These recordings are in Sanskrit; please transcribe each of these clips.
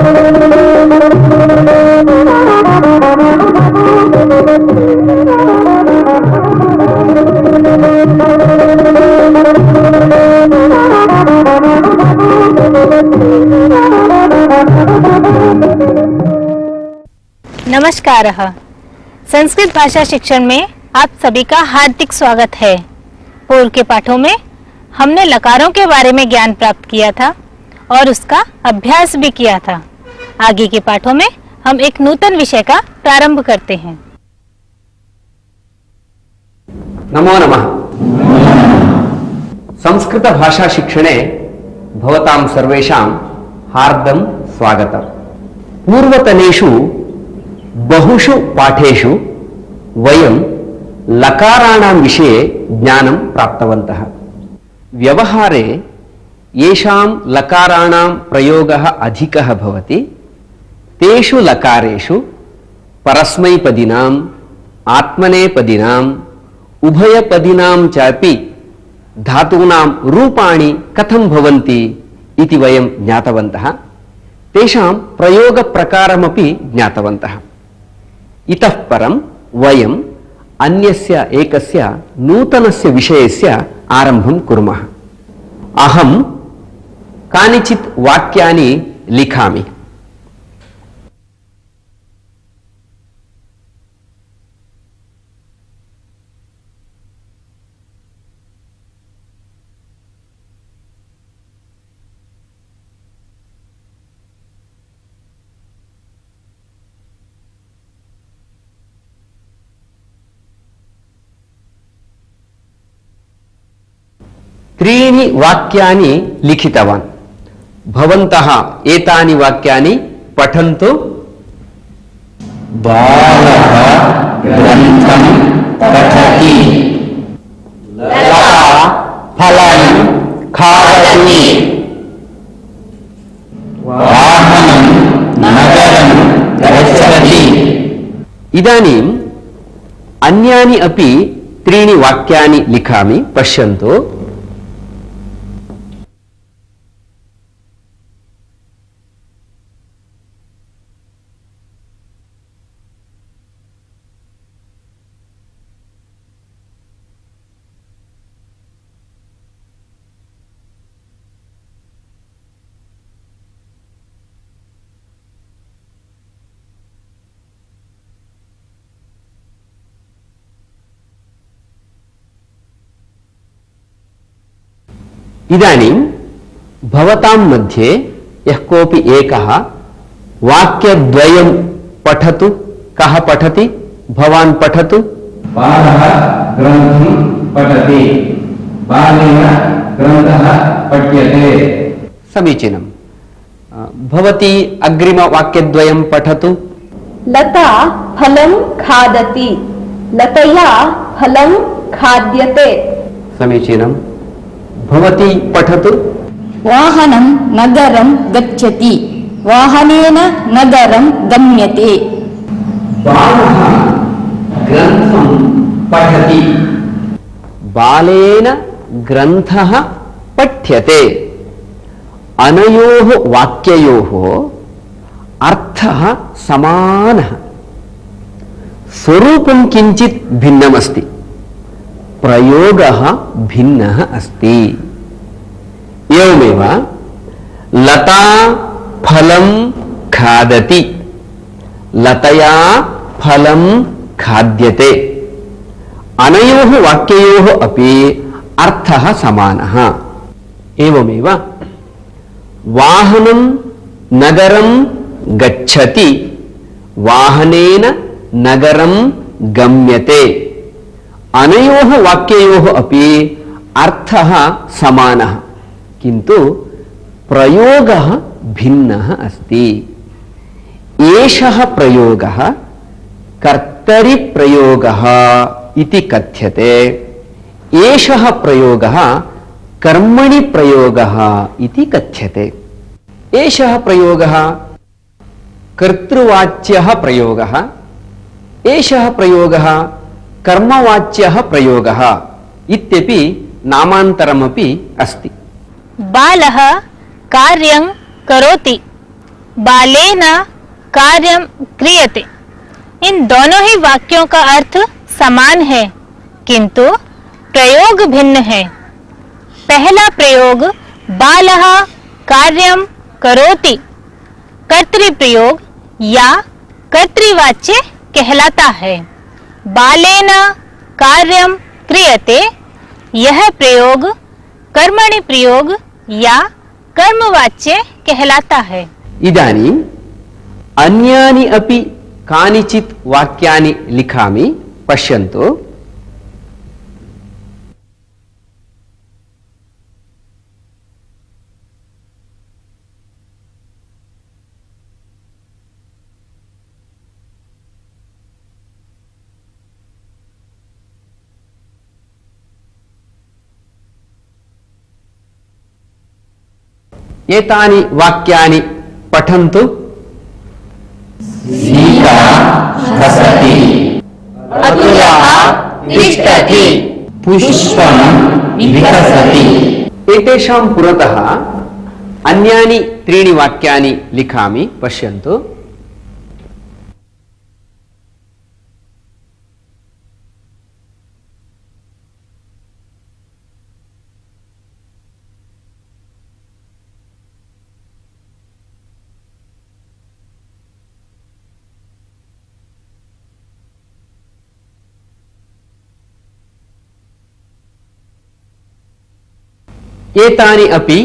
नमस्कार। संस्कृत भाषा शिक्षण में आप सभी का हार्दिक स्वागत है। पूर्व के पाठों में हमने लकारों के बारे में ज्ञान प्राप्त किया था और उसका अभ्यास भी किया था। आगे के पाठों में हम एक नूतन विषय का प्रारंभ करते हैं। नमो नमः। संस्कृत भाषा शिक्षणे भवतां सर्वेषां हार्दं स्वागतम्। पूर्वतनेषु बहुषु पाठेषु वयं लकाराणां विषये ज्ञानं प्राप्तवन्तः। व्यवहारे येषां लकाराणां प्रयोगः अधिकः भवति तेषु लकारेषु परस्मैपदिनाम्, आत्मनेपदिनाम्, उभयपदिनां चापि धातूनां रूपाणि कथं भवन्ति इति वयं ज्ञातवन्तः। तेषां प्रयोगप्रकारमपि ज्ञातवन्तः। इतः परं वयम् अन्यस्य एकस्य नूतनस्य विषयस्य आरम्भं कुर्मः। अहं कानिचित् वाक्यानि लिखामि। त्रीणि वाक्यानि लिखितवान्। भवन्तः एतानि वाक्यानि पठन्तु। बालः ग्रन्थं पठति। लता फलं खादति। वाहनं नगरं गच्छति। इदानीम् अन्यानि अपि त्रीणि वाक्यानि लिखामि, पश्यन्तु। इदानीं भवतां मध्ये यः कोऽपि एकः वाक्यद्वयं पठतु। कः पठति? भवान् पठतु। बालः ग्रन्थं पठति। बालेन ग्रन्थः पठ्यते। समीचीनं। भवती अग्रिमवाक्यद्वयं पठतु। लता फलं खादति। लतया फलं खाद्यते। समीचीनं। भवती पठतु। वाहनं नगरं गच्छति। वाहनेन नगरं गम्यते। बालः ग्रन्थं पठति। बालेन ग्रन्थः पठ्यते। अनयोः वाक्ययोः अर्थः समानः, स्वरूपं किञ्चित् भिन्नमस्ति, प्रयोगः भिन्नः अस्ति। एवमेव लता फलं खादति, लतया फलं खाद्यते। अनयोः वाक्ययोः अपि अर्थः समानः। एवमेव वाहनं नगरं गच्छति, वाहनेन नगरं गम्यते। अनयोः वाक्ययोः अपि अर्थः समानः, किन्तु प्रयोगः भिन्नः अस्ति। एषः प्रयोगः कर्तरिप्रयोगः इति कथ्यते। एषः प्रयोगः कर्मणि प्रयोगः इति कथ्यते। एषः प्रयोगः कर्तृवाच्यः प्रयोगः, एषः प्रयोगः कर्मवाच्यः प्रयोगः इत्यपि नामान्तरमपि अस्ति। बालः कार्यं करोति, बालेन कार्यम क्रियते। इन दोनों ही वाक्यों का अर्थ समान है, किंतु प्रयोग भिन्न है। पहला प्रयोग बालः कार्यम करोति कर्तृप्रयोग या कर्तृवाच्य कहलाता है। बालेन कार्यम क्रियते यह प्रयोग कर्मणि प्रयोग या कर्मवाच्य कहलाता है। इदानीम् अन्यानि अपि कानिचित् वाक्यानि लिखामि, पश्यन्तु। एतानि वाक्यानि पठन्तु। सीता हसति, अतुलः तिष्ठति, पुष्पं विकसति। एतेषां पुरतः अन्यानि त्रीणि वाक्यानि लिखामि, पश्यन्तु। एतानि अपि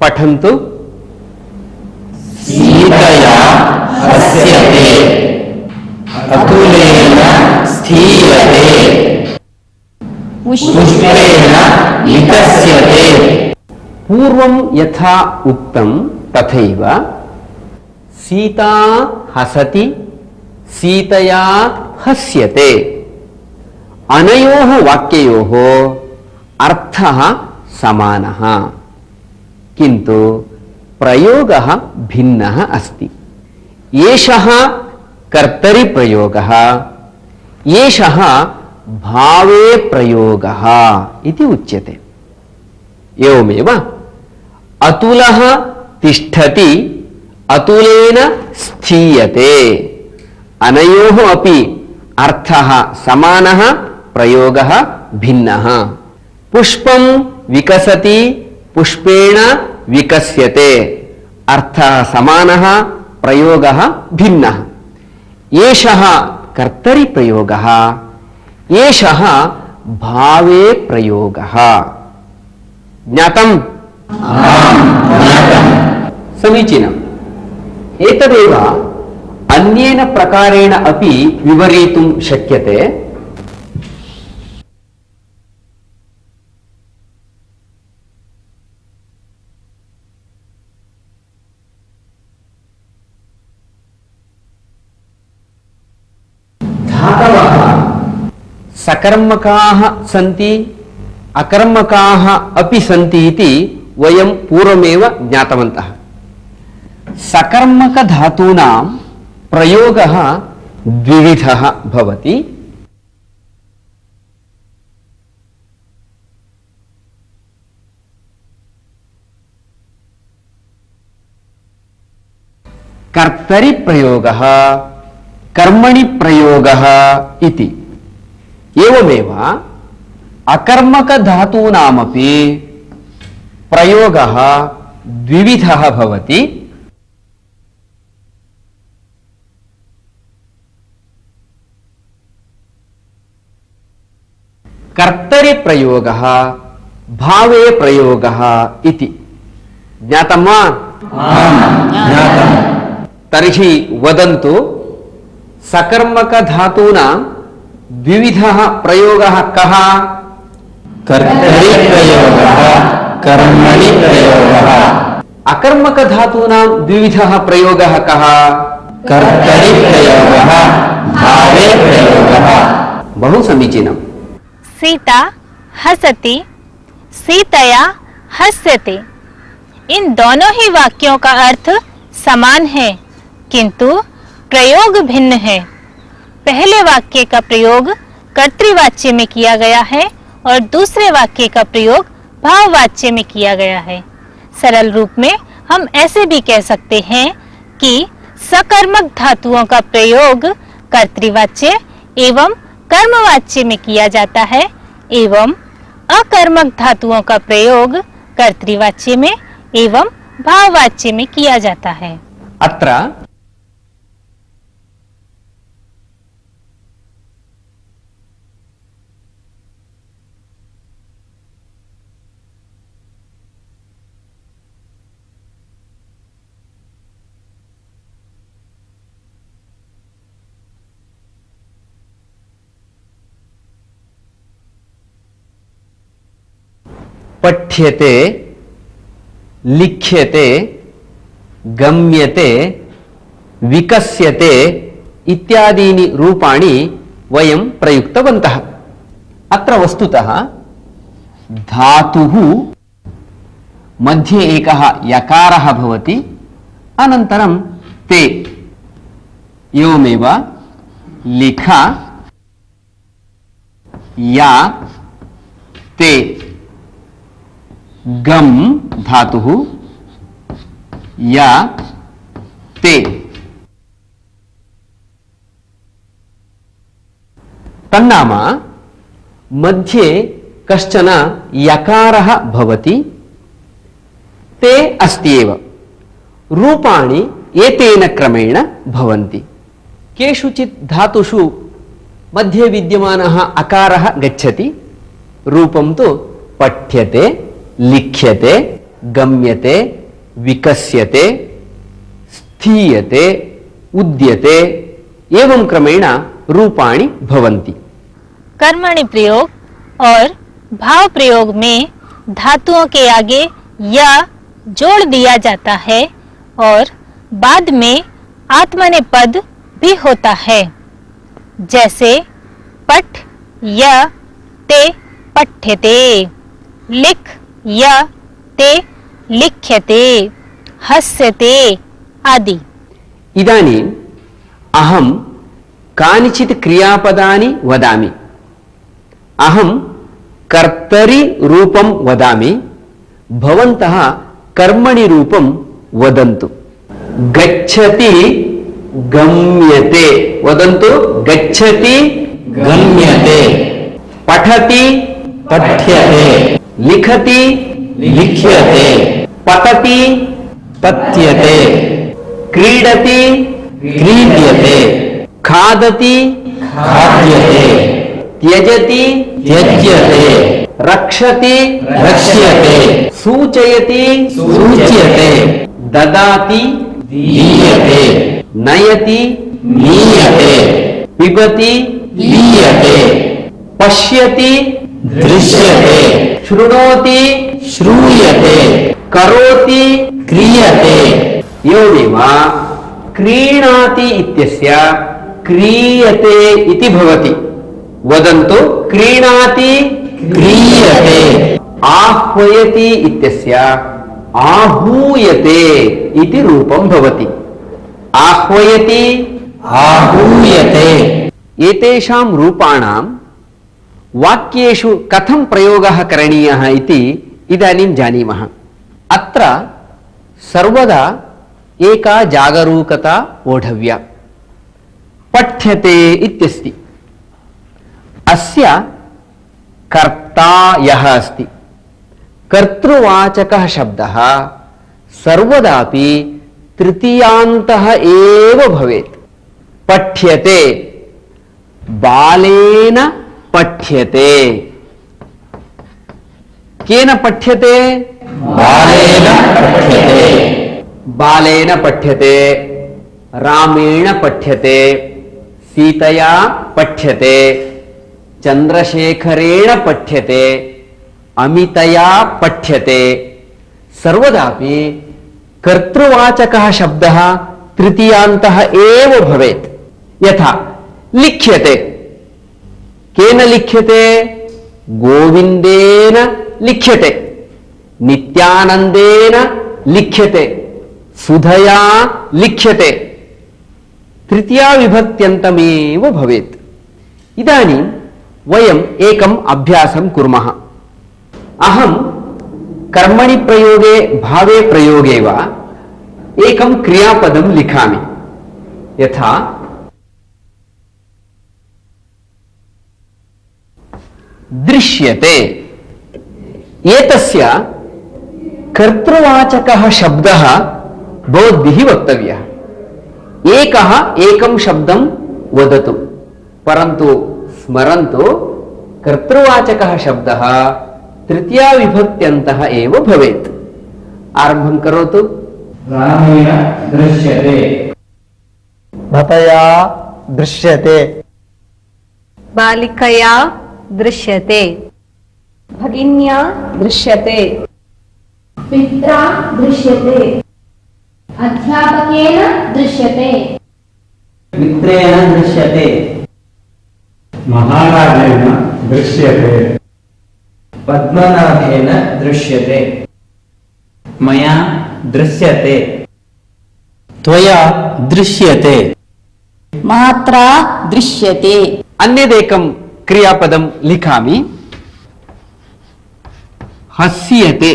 पठन्तु। सीतया हस्यते, अतुलेन स्थीयते, पुष्पेण विकस्यते। पूर्वं यथा उक्तं तथैव सीता हसति, सीतया हस्यते। अनयोः वाक्ययोः अर्थः समानः, किन्तु प्रयोगः भिन्नः अस्ति। एषः कर्तरिप्रयोगः, एषः भावे प्रयोगः इति उच्यते। एवमेव अतुलः तिष्ठति, अतुलेन स्थीयते। अनयोः अपि अर्थः समानः, प्रयोगः भिन्नः। पुष्पं विकसति, पुष्पेण विकस्यते। अर्थः समानः, प्रयोगः भिन्नः। एषः कर्तरिप्रयोगः, एषः भावे प्रयोगः। ज्ञातम्? समीचीनम्। एतदेव अन्येन प्रकारेण अपि विवरीतुं शक्यते। धातवः सकर्मकाः सन्ति, अकर्मकाः अपि सन्ति इति वयं पूर्वमेव ज्ञातवन्तः। सकर्मकधातूनां प्रयोगः द्विविधः भवति। कर्तरिप्रयोगः, कर्मणि प्रयोगः इति। एवमेव अकर्मकधातूनामपि प्रयोगः द्विविधः भवति। कर्तरिप्रयोगः, भावे प्रयोगः इति। ज्ञातं वा? तर्हि वदन्तु, सकर्मकधातूनां द्विविधः प्रयोगः कः? कर्तरिप्रयोगः, कर्मणि प्रयोगः। अकर्मकधातूनां द्विविधः प्रयोगः कः? कर्तरिप्रयोगः, भावे प्रयोगः। बहु समीचीनम्। सीता हसति, सीतया हस्यते। इन दोनों ही वाक्यों का अर्थ समान है, किंतु प्रयोग भिन्न है। पहले वाक्य का प्रयोग कर्तृवाच्य में किया गया है और दूसरे वाक्य का प्रयोग भाववाच्य में किया गया है। सरल रूप में हम ऐसे भी कह सकते हैं कि सकर्मक धातुओं का प्रयोग कर्तृवाच्य एवं कर्मवाच्य में किया जाता है एवं अकर्मक धातुओं का प्रयोग कर्तृवाच्य में एवं भाववाच्य में किया जाता है। अत्र पठ्यते, लिख्यते, गम्यते, विकस्यते इत्यादीनि रूपाणि वयं प्रयुक्तवन्तः। अत्र वस्तुतः धातुः मध्ये एकः यकारः भवति, अनन्तरं ते, एवमेव लिख, या, ते, गम धातुः, या, ते। तन्नाम मध्ये कश्चन यकारः भवति, ते अस्ति एव। रूपाणि एतेन क्रमेण भवन्ति। केषुचित् धातुषु मध्ये विद्यमानः अकारः गच्छति, रूपं तु पठ्यते, लिख्यते, गम्यते, विकस्यते, स्थीयते, उद्यते, एवं क्रमेण रूपाणि भवन्ति। कर्मणि प्रयोग और भाव प्रयोग में धातुओं के आगे या जोड़ दिया जाता है और बाद में आत्मनेपद भी होता है। जैसे पठ या ते पठ्यते, लिख या ते लिख्यते, हस्यते आदि। इदानीम् अहं कानिचित् क्रियापदानि वदामि। अहं कर्तरि रूपं वदामि, भवन्तः कर्मणि रूपं वदन्तु। गच्छति, गम्यते, वदन्तु। गच्छति, गम्यते, पठति, पठ्यते, लिखति, लिख्यते, पतति, पत्यते, क्रीडति, क्रीड्यते, खादति, खाद्यते, त्यजति, त्यज्यते, रक्षति, रक्ष्यते, सूचयति, सूच्यते, ददाति, दीयते, नयति, नीयते, पिबति, लीयते, पश्यति, दृश्यते, शृणोति, श्रूयते, करोति, क्रियते। एवमेव क्रीणाति इत्यस्य क्रियते इति भवति। वदन्तु। क्रीणाति, क्रियते, आह्वयति इत्यस्य आहूयते इति रूपं भवति। आह्वयति, आहूयते। एतेषां रूपाणां वाक्येषु कथं प्रयोगः करणीयः इति इदानीं जानीमः। अत्र सर्वदा एका जागरूकता वोढव्या। पठ्यते इत्यस्ति, अस्य कर्ता यः अस्ति, कर्तृवाचकः शब्दः सर्वदापि तृतीयान्तः एव भवेत्। पठ्यते, बालेन पठ्यते। केन पठ्यते? बालेन पठ्यते, बालेन पठ्यते, रामेण पठ्यते, सीतया पठ्यते, चंद्रशेखरेण पठ्यते, अमितया पठ्यते। सर्वदापि कर्तृवाचकः शब्दः तृतीयान्तः एव भवेत्। यथा लिख्यते, केन लिख्यते? गोविंदेन लिख्यते, नित्यानंदेन लिख्यते, सुधया लिख्यते। तृतीया विभक्त्यन्तमेव भवेत्। इदानीं वयम् एकम् अभ्यासं कुर्मः। अहं कर्मणि प्रयोगे भावे प्रयोगे वा एकं क्रियापदं लिखामि। यथा दृश्यते। एतस्य कर्तृवाचकः शब्दः भवद्भिः वक्तव्यः। एकः एकं शब्दं वदतु, परन्तु स्मरन्तु कर्तृवाचकः शब्दः तृतीया विभक्त्यन्तः एव भवेत्। आरम्भं करोतु। रामेण दृश्यते। भतया दृश्यते। बालिकया दृश्यते। भगिन्या दृश्यते। पित्रा दृश्यते। अध्यापकेन दृश्यते। मित्रेण दृश्यते। महाराजेन दृश्यते। पद्मनाभेन दृश्यते। मया दृश्यते। त्वया दृश्यते। मात्रा दृश्यते। अन्यदेकं क्रियापदं लिखामि। हस्यते।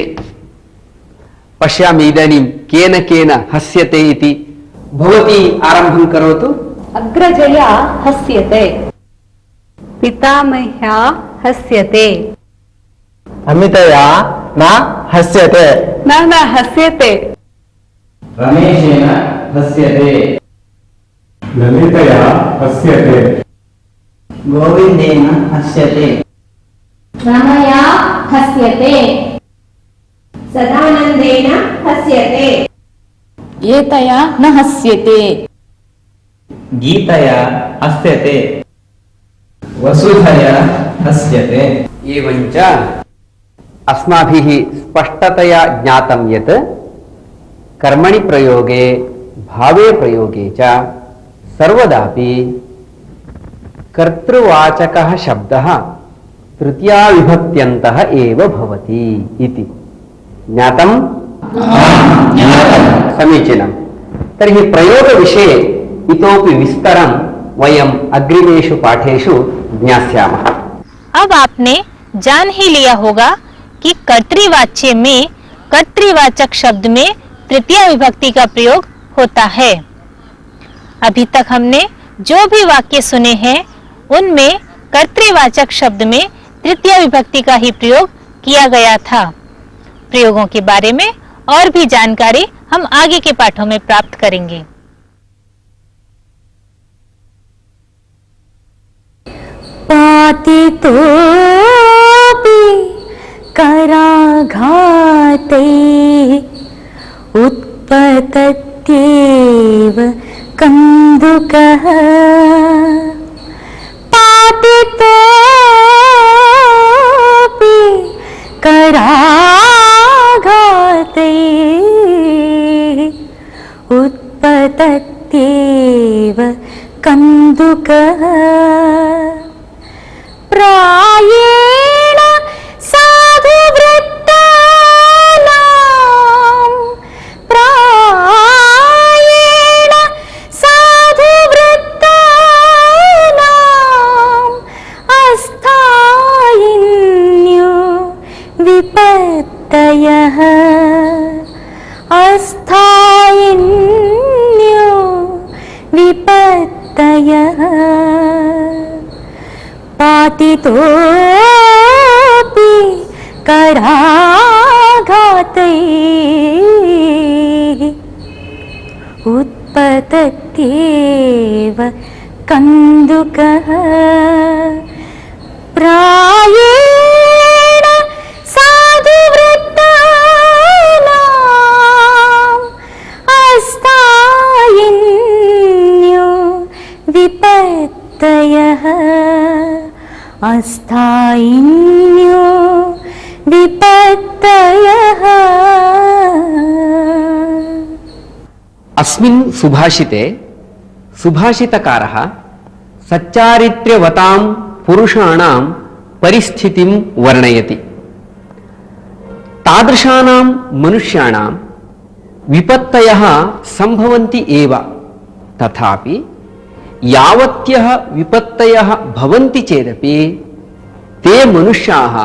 पश्यामि इदानीं केन केन हस्यते इति। भवती आरम्भं करोतु। अग्रजया हस्यते। पितामह्या हस्यते। अमितया न हस्यते। न हस्यते। रमेशेन हस्यते। ललितया हस्यते। गोविन्देन हस्यते। रमया हस्यते। सदानन्देन हस्यते। एतया न हस्यते। गीतया हस्यते। वसुधया हस्यते। एवञ्च अस्माभिः स्पष्टतया ज्ञातं यत् कर्मणि प्रयोगे भावे प्रयोगे च सर्वदापि कर्तृवाचकः शब्दः तृतीया विभक्त्यन्तः एव भवति इति ज्ञातं? समीचीनं। तर्हि प्रयोगविषये इतोपि विस्तरं वयम् अग्रिमेषु पाठेषु ज्ञास्यामः। अब आपने जान ही लिया होगा कि कर्तृवाच्य में कर्तृवाचक शब्द में तृतीया विभक्ति का प्रयोग होता है। अभी तक हमने जो भी वाक्य सुने हैं उनमें कर्तृवाचक शब्द में तृतीया विभक्ति का ही प्रयोग किया गया था। प्रयोगों के बारे में और भी जानकारी हम आगे के पाठों में प्राप्त करेंगे। पातितोऽपि कराघाते उत्पतत्येव कन्दुकः। पातितोऽपि कराघाते उत्पतत्येव कन्दुकः। प्रायेण साधुवृत्तानां प्रायेण साधुवृत्तानाम् अस्थायिन्यो विपत्तयः। अस्थायिन्यो विपत्तयः। पातितोऽपि कराघातैः उत्पतत्येव कन्दुकः। प्रायेण साधुवृत्तानाम् अस्थायिन्यो विपत्तयः। अस्थायिन्यो विपत्तयः। अस्मिन् सुभाषिते सुभाषितकारः सच्चारित्र्यवतां पुरुषाणां परिस्थितिं वर्णयति। तादृशानां मनुष्याणां विपत्तयः सम्भवन्ति एव, तथापि यावत्यः विपत्तयः भवन्ति चेदपि ते मनुष्याः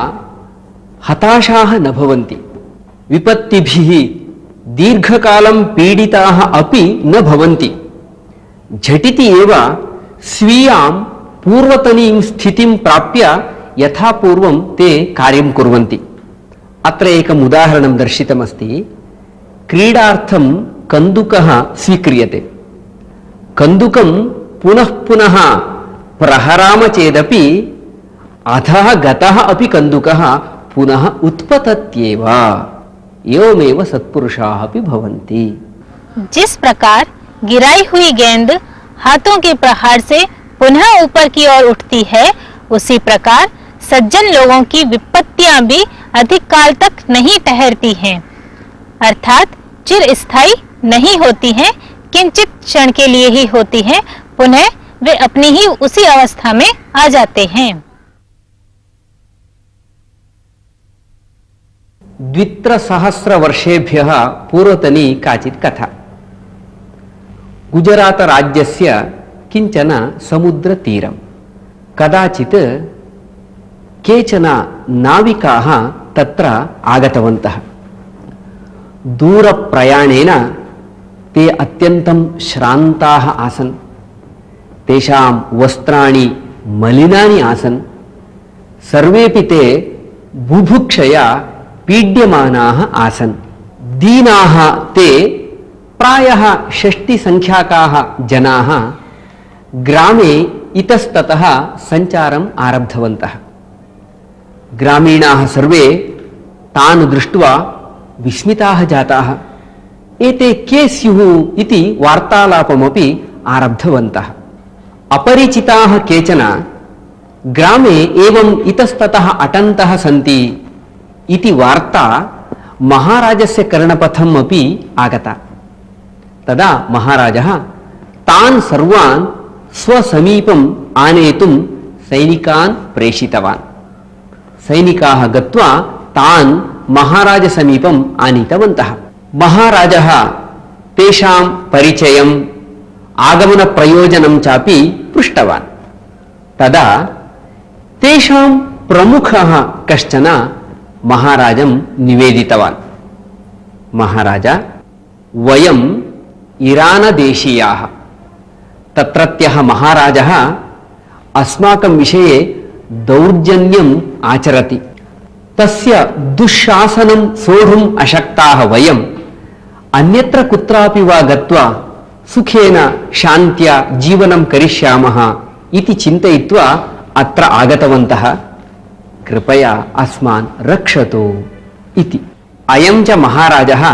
हताशाः न भवन्ति। विपत्तिभिः दीर्घकालं पीडिताः अपि न भवन्ति, झटिति एव स्वीयां पूर्वतनीं स्थितिं प्राप्य यथा पूर्वं ते कार्यं कुर्वन्ति। अत्र एकम् उदाहरणं दर्शितमस्ति। क्रीडार्थं कन्दुकः स्वीक्रियते। कन्दुकं पुनः पुनः प्रहराम चेदपि अधः गतः अपि कन्दुकः पुनः उत्पतत्येव। एवमेव सत्पुरुषाः अपि भवन्ति। जिस प्रकार गिराई हुई गेंद हाथों के प्रहार से पुनः ऊपर की ओर उठती है, उसी प्रकार सज्जन लोगों की विपत्तियां भी अधिक काल तक नहीं ठहरती हैं, अर्थात चिरस्थायी नहीं होती हैं, किंचित क्षण के लिए ही होती हैं, पुनः वे अपनी ही उसी अवस्था में आ जाते हैं। द्वित्रसहस्रवर्षेभ्यः पूर्वतनी काचित् कथा। गुजरात राज्यस्य किञ्चन समुद्रतीरं कदाचित् केचन नाविकाः तत्र आगतवन्तः। दूरप्रयाणेन ते अत्यन्तं श्रान्ताः आसन्। तेषां वस्त्राणि मलिनानि आसन्। सर्वेपि ते बुभुक्षया पीड्यमानाः आसन्। दीनाः ते प्रायः 60 संख्याकाः जनाः ग्रामे इतस्ततः सञ्चारम् आरब्धवन्तः। ग्रामीणाः सर्वे तान् दृष्ट्वा विस्मिताः जाताः। एते के स्युः इति वार्तालापमपि आरब्धवन्तः। अपरिचिताः केचन ग्रामे एवम् इतस्ततः अटन्तः सन्ति इति वार्ता महाराजस्य कर्णपथम् अपि आगता। तदा महाराजः तान् सर्वान् स्वसमीपम् आनेतुं सैनिकान् प्रेषितवान्। सैनिकाः गत्वा तान् महाराजसमीपम् आनीतवन्तः। महाराजः तेषां परिचयम् आगमनप्रयोजनं चापि पृष्टवान्। तदा तेषां प्रमुखः कश्चन महाराजं निवेदितवान्। महाराज, वयम् ईरानदेशीयाः। तत्रत्यः महाराजः अस्माकं विषये दौर्जन्यम् आचरति। तस्य दुःशासनं सोढुम् अशक्ताः वयम् अन्यत्र कुत्रापि वा गत्वा सुखेन शान्त्या जीवनं करिष्यामः इति चिन्तयित्वा अत्र आगतवन्तः। कृपया अस्मान् रक्षतु इति। अयं च महाराजः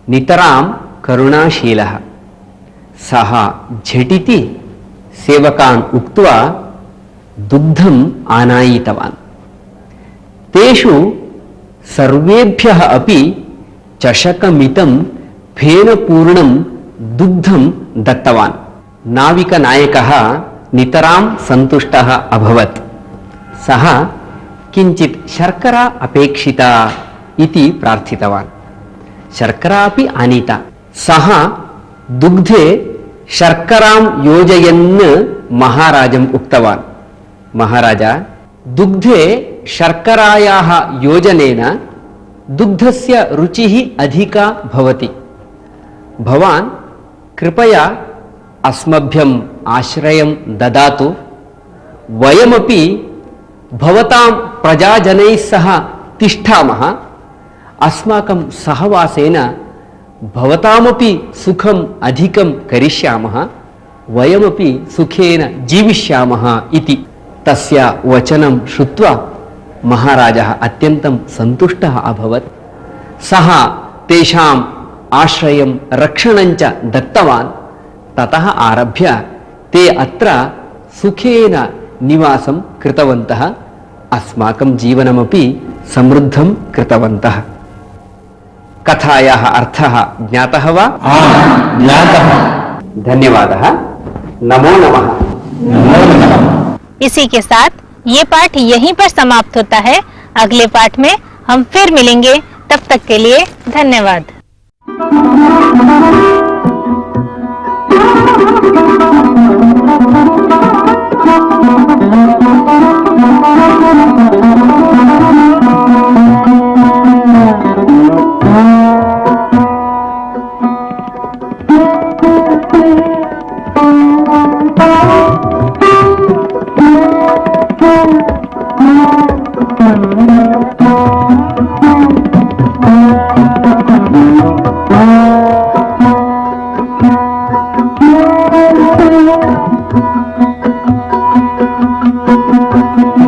नितरां करुणाशीलः। सः झटिति सेवकान् उक्त्वा दुग्धम् आनायितवान्। तेषु सर्वेभ्यः अपि चषकमितं फेनपूर्णं दुग्धं दत्तवान्। नाविकनायकः नितरां सन्तुष्टः अभवत्। सः किञ्चित् शर्करा अपेक्षिता इति प्रार्थितवान्। शर्करा अपि आनीता। सः दुग्धे शर्करां योजयन् महाराजम् उक्तवान्, महाराज, दुग्धे शर्करायाः योजनेन दुग्धस्य रुचिः अधिका भवति। भवान् कृपया अस्मभ्यम् आश्रयं ददातु। वयमपि भवतां प्रजाजनैः सह तिष्ठामः। अस्माकं सहवासेन भवतामपि सुखम् अधिकं करिष्यामः। वयमपि सुखेन जीविष्यामः इति। तस्य वचनं श्रुत्वा महाराजः अत्यन्तं सन्तुष्टः अभवत्। सः तेषाम् आश्रयं रक्षणञ्च दत्तवान्। ततः आरभ्य ते अत्र सुखेन निवासं कृतवन्तः। अस्माकं जीवनमपि समृद्धं कृतवन्तः। कथायाः अर्थः ज्ञातः वा? ज्ञातः। धन्यवादः। नमो नमः। इसी के साथ ये पाठ यहीं पर समाप्त होता है। अगले पाठ में हम फिर मिलेंगे। तब तक के लिए धन्यवाद। न्यू